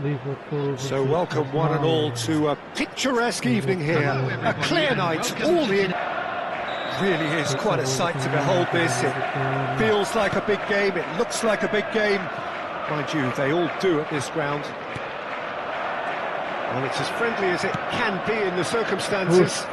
Liverpool. So welcome one and all to a picturesque evening here, a clear night, all the... Really is quite a sight to behold this. It feels like a big game, it looks like a big game. Mind you, they all do at this ground. Well, it's as friendly as it can be in the circumstances,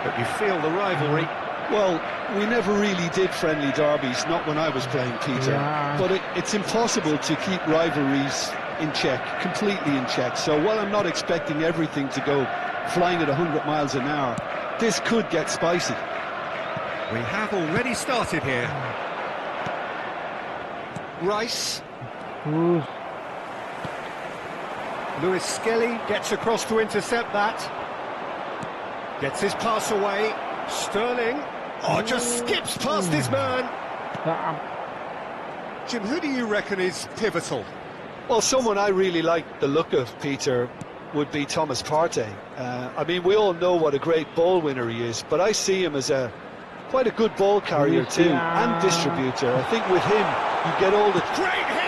but you feel the rivalry. Well, we never really did friendly derbies, not when I was playing, Peter. Yeah. But it's impossible to keep rivalries in check, completely in check. So while I'm not expecting everything to go flying at 100 miles an hour, this could get spicy. We have already started here. Rice. Who's Lewis Skelly gets across to intercept that. Gets his pass away. Sterling. Oh, just skips past his man. Jim, who do you reckon is pivotal? Well, someone I really like the look of, Peter, would be Thomas Partey. I mean, we all know what a great ball winner he is, but I see him as quite a good ball carrier too, and distributor. I think with him, you get all the... Great hit!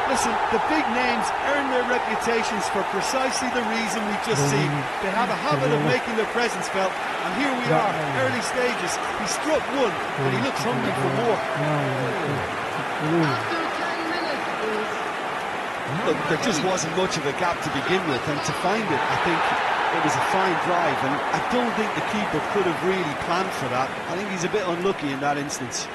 Listen, the big names earn their reputations for precisely the reason we've just seen. They have a habit of making their presence felt, and here we are, early stages. He struck one, and he looks hungry for more. Look, there just wasn't much of a gap to begin with, and to find it, I think it was a fine drive, and I don't think the keeper could have really planned for that. I think he's a bit unlucky in that instance.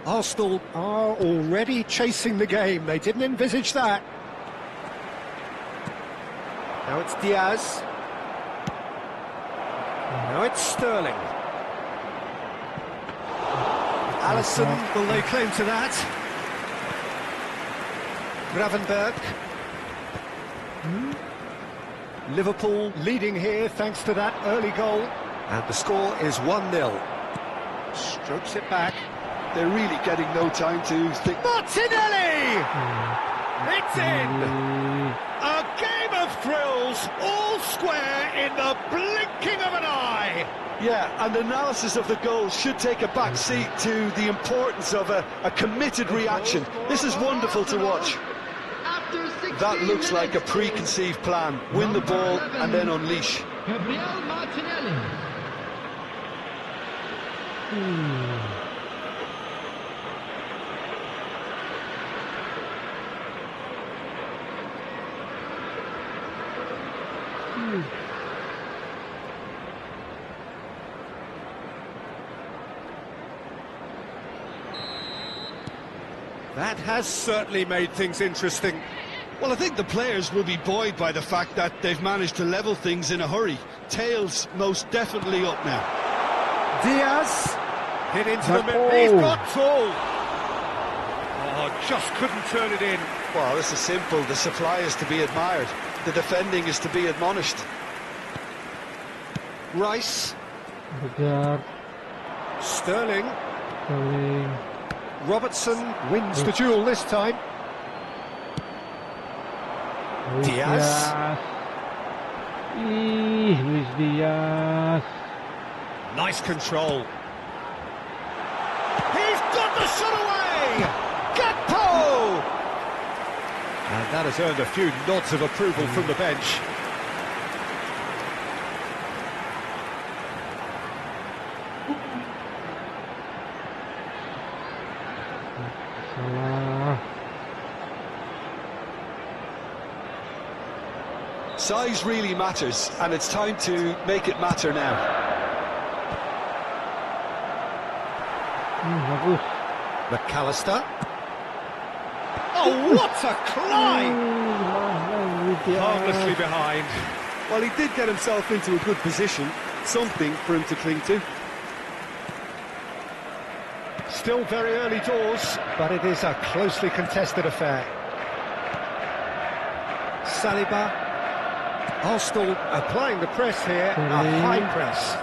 Arsenal are already chasing the game. They didn't envisage that. Now it's Diaz. Now it's Sterling. Alisson, will they claim to that? Gravenberg. Liverpool leading here thanks to that early goal. And the score is 1-0. Strokes it back. They're really getting no time to think. Martinelli! It's in! A game of thrills, all square in the blinking of an eye! Yeah, and analysis of the goal should take a back seat to the importance of a committed reaction. This is wonderful to watch. That looks like a preconceived plan. Win the ball and then unleash. Martinelli. That has certainly made things interesting. Well, I think the players will be buoyed by the fact that they've managed to level things in a hurry. Tails most definitely up now. Diaz hit into the middle. He's got full. Oh, just couldn't turn it in. Well, this is simple. The supply is to be admired. The defending is to be admonished. Rice. Sterling. Robertson wins the duel this time. Diaz. Luis Diaz. Nice control. He's got the shot away! Gakpo! And that has earned a few nods of approval from the bench. Size really matters, and it's time to make it matter now. McAllister. Oh, what a climb! Harmlessly behind. Well, he did get himself into a good position, something for him to cling to. Still very early doors, but it is a closely contested affair. Saliba. Arsenal applying the press here, a high press.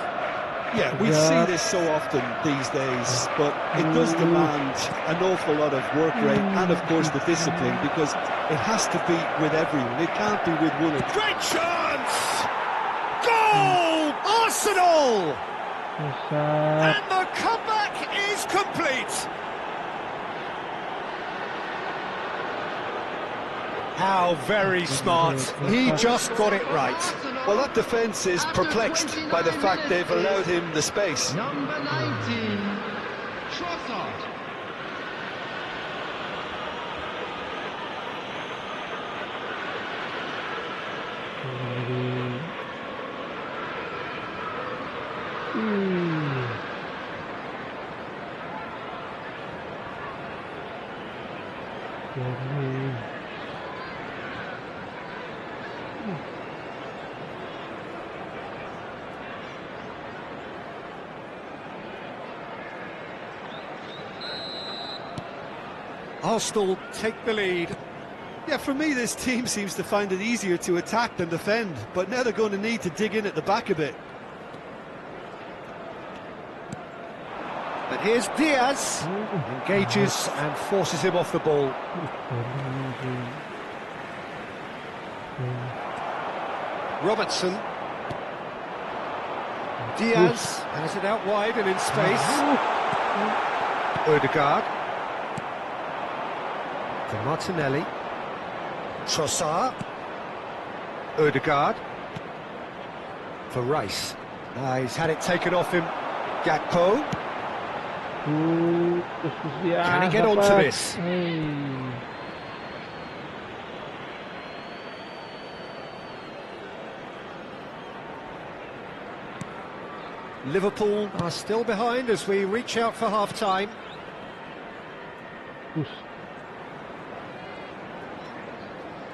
Yeah, we see this so often these days, but it does demand an awful lot of work rate and, of course, the discipline, because it has to be with everyone. It can't be with one. Great chance! Goal! Arsenal! And the comeback is complete! How very smart. He just got it right. Well, that defence is perplexed by the fact they've allowed him the space. Number 19, Trossard. Arsenal take the lead. Yeah, for me, this team seems to find it easier to attack than defend, but now they're going to need to dig in at the back a bit. And here's Diaz. Engages and forces him off the ball. Robertson. Diaz has it out wide and in space. Odegaard. For Martinelli. Trossard. Odegaard. For Rice. He's had it taken off him. Gakpo. Can he get onto this? Liverpool are still behind as we reach out for half-time.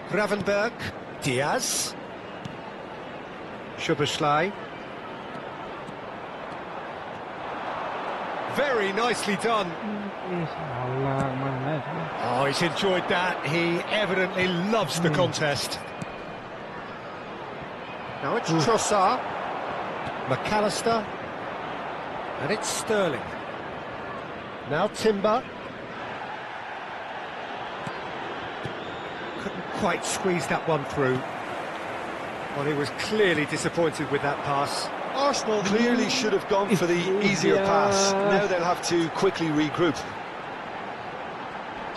Gravenberg. Diaz. Szoboszlai. Very nicely done. Oh, he's enjoyed that. He evidently loves the contest. Now it's Trossard. McAllister. And it's Sterling. Now Timber. Couldn't quite squeeze that one through. Well, he was clearly disappointed with that pass. Arsenal clearly should have gone for the easier pass. Now they'll have to quickly regroup.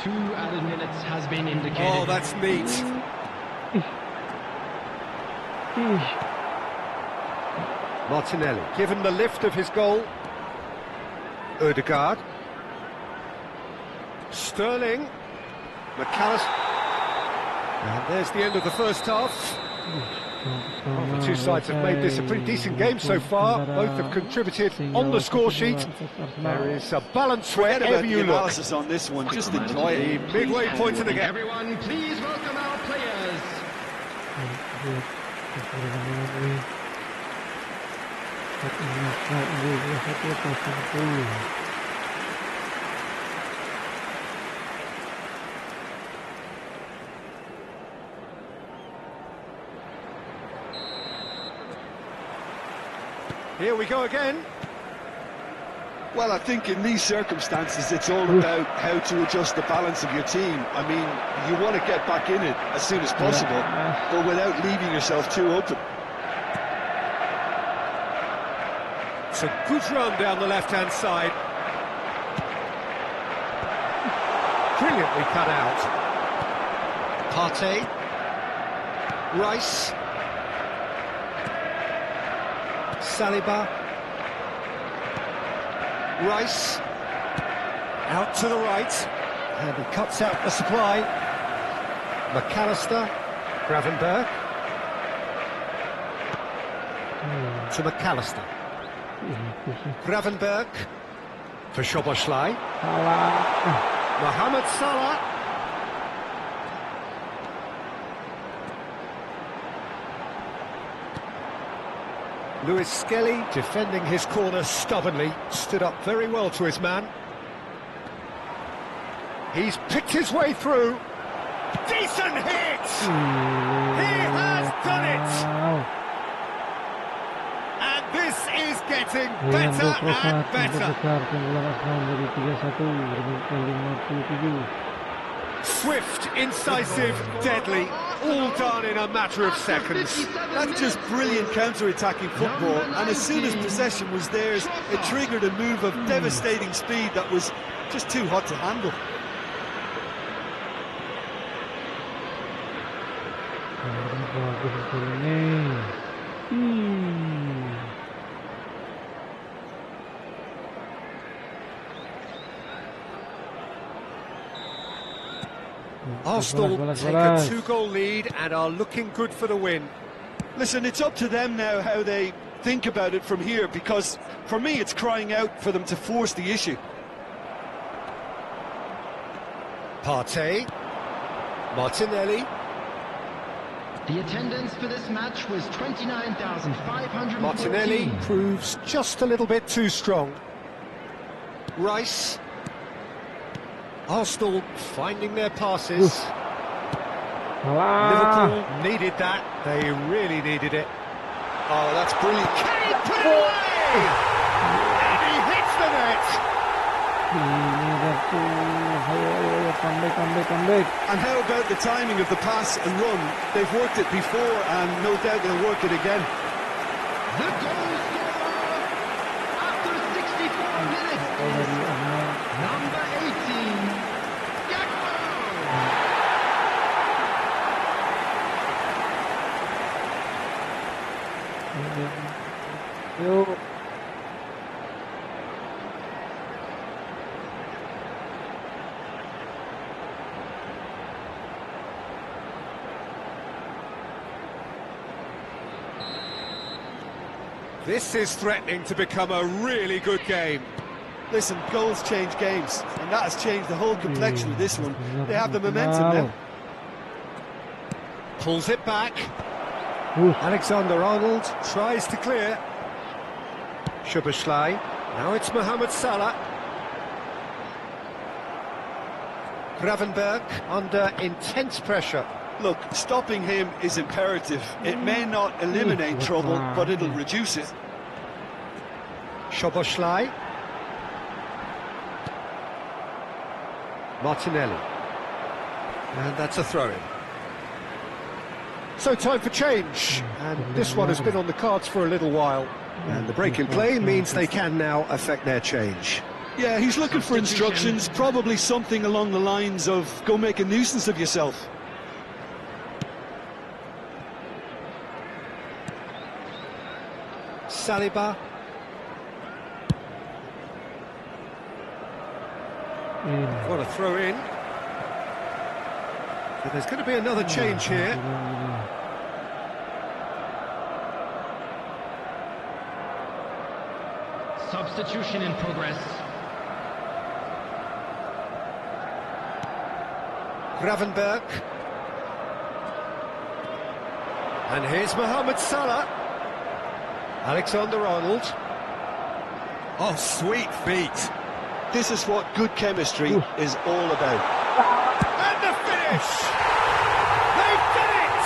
2 added minutes has been indicated. Oh, that's neat. Martinelli, given the lift of his goal. Odegaard. Sterling. McAllister. And there's the end of the first half. Well, the two sides have made this a pretty decent game so far. Both have contributed on the score sheet. There is a balance wherever you look. Analysis on this one, just enjoy it. The midway point of the game. Everyone, please welcome our players. Here we go again. Well, I think in these circumstances, it's all about how to adjust the balance of your team. I mean, you want to get back in it as soon as possible, but without leaving yourself too open. It's a good run down the left-hand side. Brilliantly cut out. Partey. Rice. Saliba. Rice. Out to the right. And he cuts out the supply. McAllister. Gravenberg. To McAllister. Gravenberg. For Szoboszlai. Mohamed Salah. Lewis Skelly defending his corner stubbornly, stood up very well to his man. He's picked his way through. Decent hit! This is getting Dengan better and 21 better. besar keunggulan Arsenal menjadi 3-1 menit ke-57. Swift, incisive, deadly, all done in a matter of seconds. That's just brilliant counter-attacking football, and as soon as possession was theirs, it triggered a move of devastating speed that was just too hot to handle. Bagus sekali nih. Arsenal take a 2-goal lead and are looking good for the win. Listen, it's up to them now how they think about it from here, because for me it's crying out for them to force the issue. Partey, Martinelli, The attendance for this match was 29,514. Martinelli proves just a little bit too strong. Rice. Arsenal finding their passes. Liverpool needed that. They really needed it. Oh, that's brilliant. Can he put it away? And he hits the net. Comeback. And how about the timing of the pass and run? They've worked it before, and no doubt they'll work it again. The goal scorer after 64 minutes is number 18, Gakpo. Yuk. This is threatening to become a really good game. Listen, goals change games, and that has changed the whole complexion of this one. They have the momentum now. Pulls it back. Ooh. Alexander-Arnold tries to clear. Szoboszlai. Now it's Mohamed Salah. Gravenberch under intense pressure. Look, stopping him is imperative. It may not eliminate trouble, but it'll reduce it. Szoboszlai. Martinelli. And that's a throw-in. So time for change, and this one has been on the cards for a little while. And the break in play means they can now affect their change. Yeah, he's looking for instructions, probably something along the lines of, go make a nuisance of yourself. Saliba. What a throw in. But there's going to be another change here. Substitution in progress. Gravenberch. And here's Mohamed Salah. Alexander-Arnold. Oh, sweet feet. This is what good chemistry is all about. And the finish! They've done it!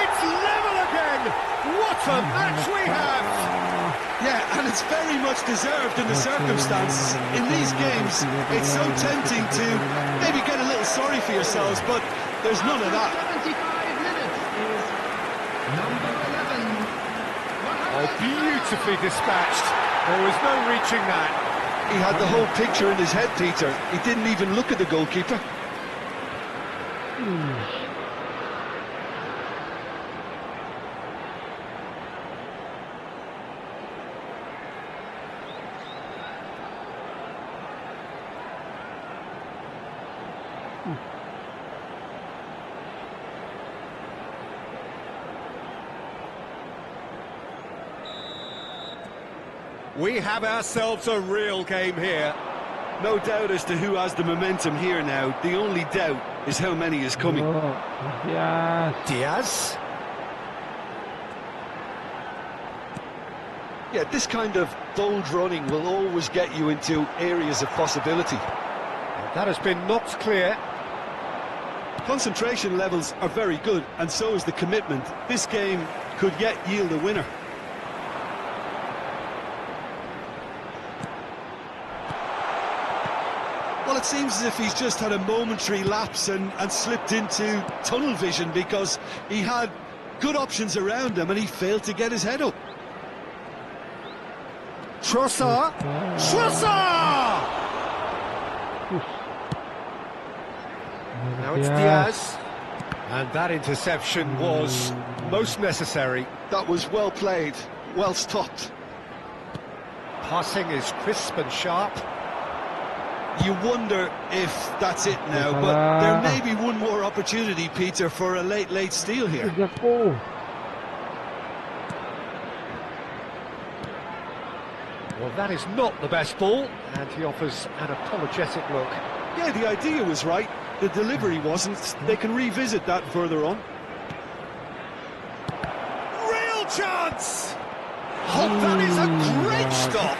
It's level again! What a match we have! Yeah, and it's very much deserved in the circumstances. In these games, it's so tempting to maybe get a little sorry for yourselves, but there's none of that. 75 minutes is number 11. Oh, beautifully dispatched. There was no reaching that. He had the whole picture in his head, Peter. He didn't even look at the goalkeeper. We have ourselves a real game here. No doubt as to who has the momentum here now. The only doubt is how many is coming. Diaz. Yeah, this kind of bold running will always get you into areas of possibility. That has been knocked clear. Concentration levels are very good, and so is the commitment. This game could yet yield a winner. it seems as if he's just had a momentary lapse and slipped into tunnel vision, because he had good options around him and he failed to get his head up. Trossard! Trossard! Now it's Diaz. And that interception was most necessary. That was well played, well stopped. Passing is crisp and sharp. You wonder if that's it now, but there may be one more opportunity, Peter, for a late steal here. Well, that is not the best ball, and he offers an apologetic look. Yeah, the idea was right, the delivery wasn't. They can revisit that further on. Real chance! Oh, that is a great stop!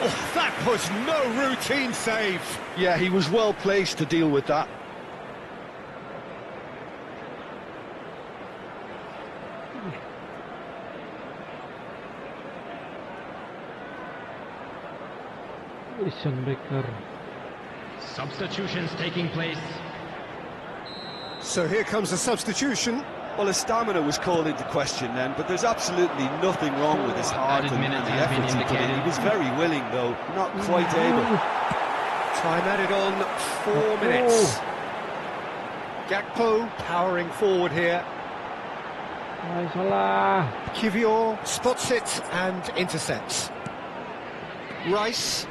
Oh, that was no routine save. Yeah, he was well placed to deal with that. Substitutions taking place. So here comes a substitution. Well, his stamina was called into question then, but there's absolutely nothing wrong with his heart and the efforts he put in. He was very willing, though, not quite able. Time added on 4 minutes. Gakpo powering forward here. Kivior spots it and intercepts. Rice.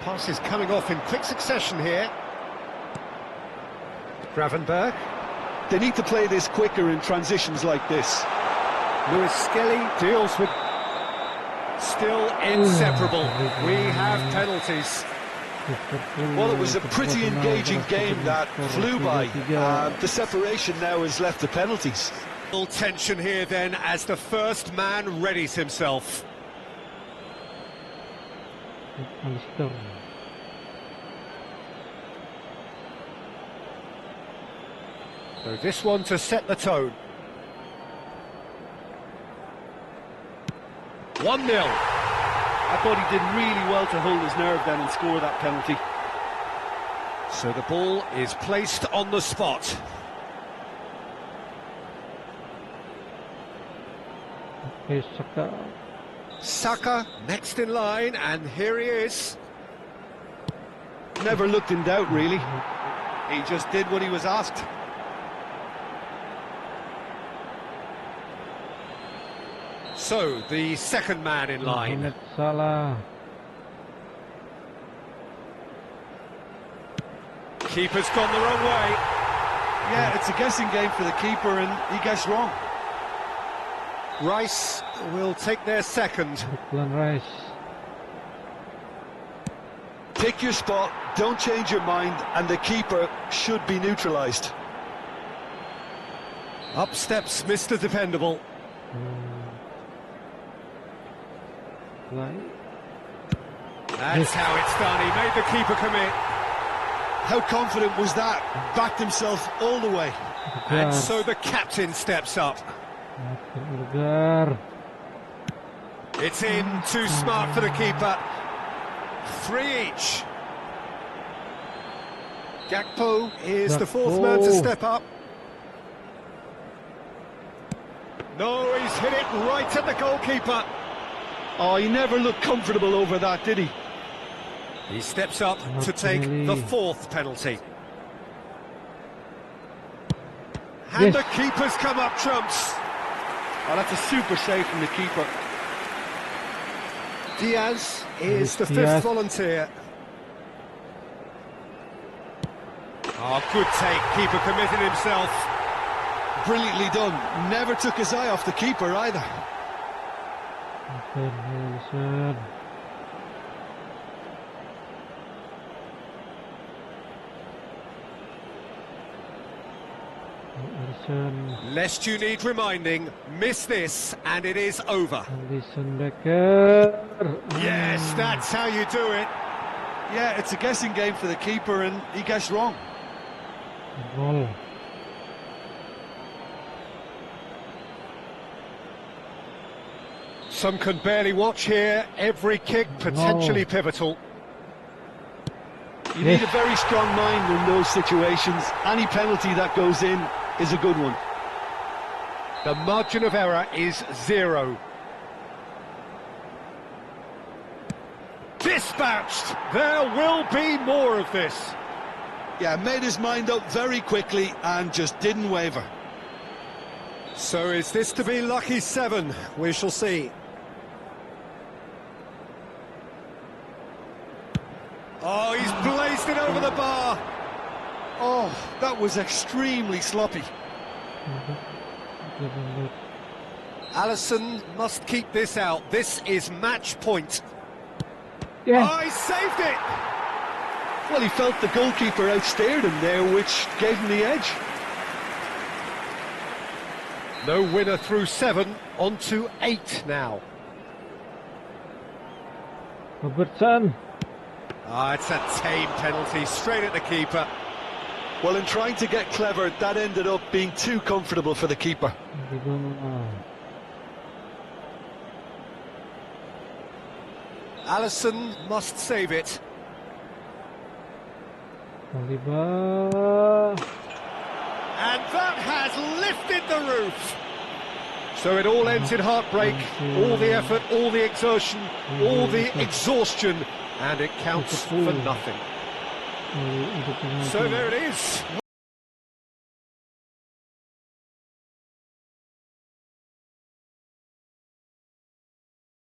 Pass is coming off in quick succession here. Gravenberg. They need to play this quicker in transitions like this. Lewis Skelly deals with... Still inseparable. We have penalties. Well, it was a pretty engaging game that flew by. The separation now is left to penalties. Full tension here then as the first man readies himself. So this one to set the tone. 1-0. I thought he did really well to hold his nerve then and score that penalty. So the ball is placed on the spot. Saka next in line, and here he is. Never looked in doubt, really. He just did what he was asked. So, the second man in line. Keeper's gone the wrong way. Yeah, it's a guessing game for the keeper, and he guessed wrong. Rice will take their second. Pick your spot, don't change your mind, and the keeper should be neutralised. Up steps Mr. Dependable. That's how it's done. He made the keeper commit. How confident was that? Backed himself all the way. And so the captain steps up. It's in, too smart for the keeper. 3 each. Gakpo is the fourth man to step up. No, he's hit it right at the goalkeeper. Oh, he never looked comfortable over that, did he? He steps up to take the fourth penalty. And the keeper's come up trumps. Oh, that's a super save from the keeper. Diaz is the fifth volunteer. Oh, good take. Keeper committed himself. Brilliantly done. Never took his eye off the keeper either. Lest you need reminding, miss this and it is over. Yes, that's how you do it. Yeah, it's a guessing game for the keeper, and he guessed wrong. Some can barely watch here. Every kick potentially pivotal. You need a very strong mind in those situations. Any penalty that goes in is a good one. The margin of error is 0. Dispatched! There will be more of this. Yeah, made his mind up very quickly and just didn't waver. So is this to be lucky 7? We shall see. Oh, he's blazed it over the bar. Oh, that was extremely sloppy. Alisson must keep this out. This is match point. Yeah. Oh, he saved it! Well, he felt the goalkeeper outsteered him there, which gave him the edge. No winner through 7, on to 8 now. Robertson. Ah, it's a tame penalty, straight at the keeper. Well, in trying to get clever, that ended up being too comfortable for the keeper. Alisson must save it. Oliver. And that has lifted the roof. So it all ends in heartbreak, all the effort, all the exertion, all the exhaustion, and it counts for nothing. So there it is.